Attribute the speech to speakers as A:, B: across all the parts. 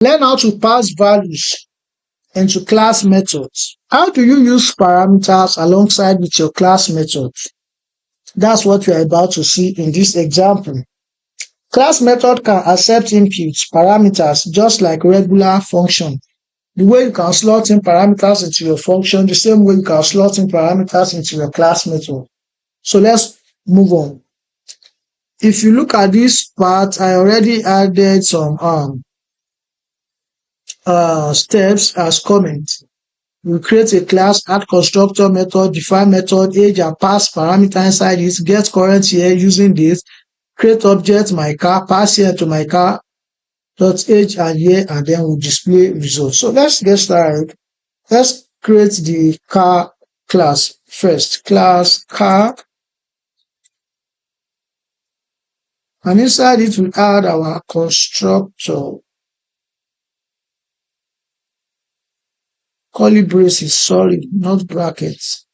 A: Learn how to pass values into class methods. How do you use parameters alongside with your class methods? That's what we are about to see in this example. Class method can accept inputs, parameters, just like regular function. The way you can slot in parameters into your function, the same way you can slot in parameters into your class method. So let's move on. If you look at this part, I already added some steps as comments. We create a class, add constructor method, define method, age and pass parameter inside it, get current year using this, create object my car, pass here to my car dot age and year, and then we'll display results. So let's get started. Let's create the car class first. Class car, and inside it we add our constructor. Curly braces, sorry, not brackets.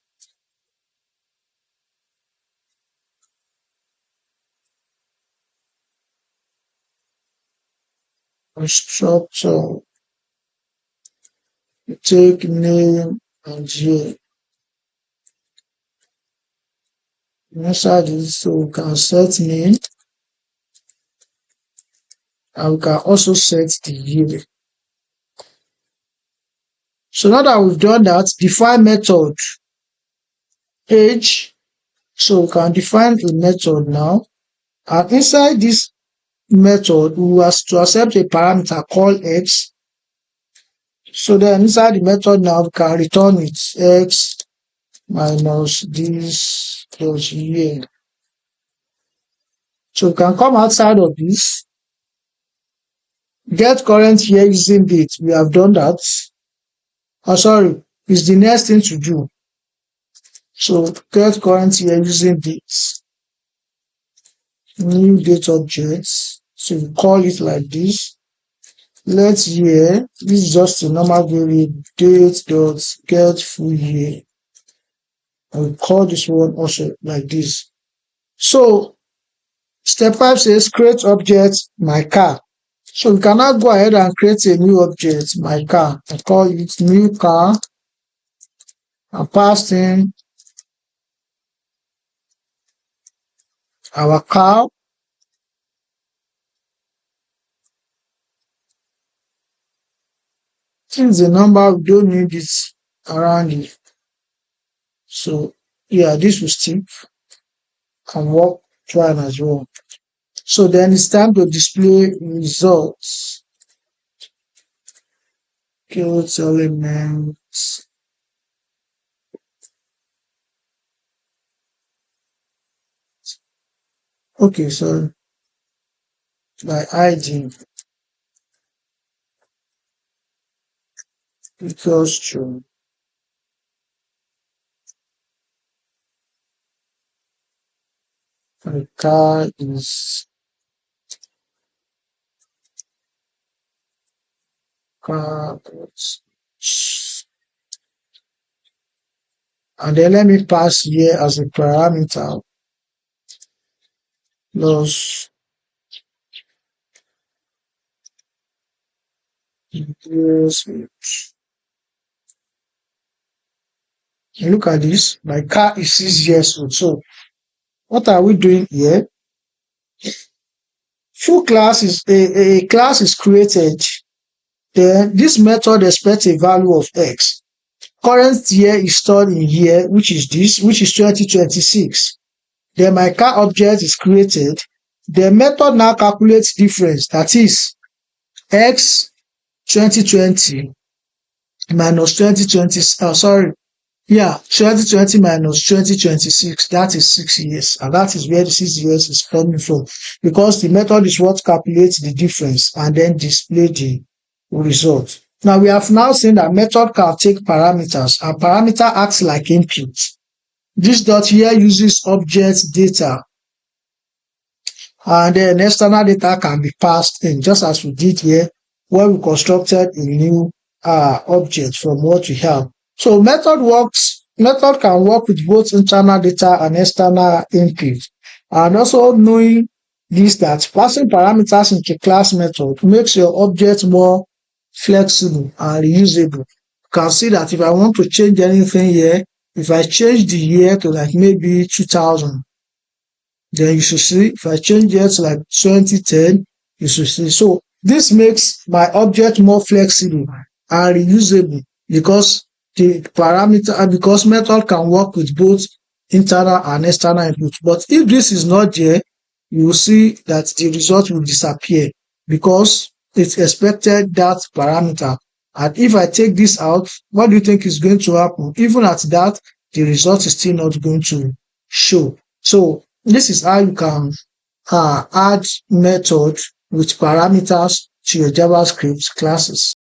A: Constructor. Take name and year. Inside it, so we can set name and we can also set the year. So now that we've done that, define method age. So we can define a method now, and inside this method we have to accept a parameter called x. So then inside the method now we can return it x minus this plus year. So we can come outside of this, get current year using date. We have done that. Sorry, it's the next thing to do. So get current year using dates. New date objects. So we call it like this. Let year, this is just a normal variable, date dot get full year. And we call this one also like this. So step 5 says create object my car. So we can now go ahead and create a new object, my car. I call it new car and pass in our car. Since the number, we don't need it around it. So yeah, this will stick and work fine as well. So then it's time to display results. Fields elements. Okay, so by ID equals true. The car is car, and then let me pass here as a parameter plus yes. Look at this. My car is 6 years old. So what are we doing here? Full class is a class is created. Then this method expects a value of x. Current year is stored in here, which is this, which is 2026. Then my car object is created. The method now calculates difference, that is x 2020 minus 2020. 2020 minus 2026. That is 6 years, and that is where the 6 years is coming from, because the method is what calculates the difference and then display the result. Now we have now seen that method can take parameters, and parameter acts like input. This dot here uses object data, and then external data can be passed in, just as we did here when we constructed a new object from what we have. So method can work with both internal data and external input. And also knowing this, that passing parameters into class method makes your object more flexible and reusable. You can see that if I want to change anything here, if I change the year to like maybe 2000, then you should see. If I change it to like 2010, you should see. So this makes my object more flexible and reusable because the parameter, because method can work with both internal and external input. But if this is not there, you will see that the result will disappear because it's expected that parameter. And if I take this out, what do you think is going to happen? Even at that, the result is still not going to show. So this is how you can add method with parameters to your JavaScript classes.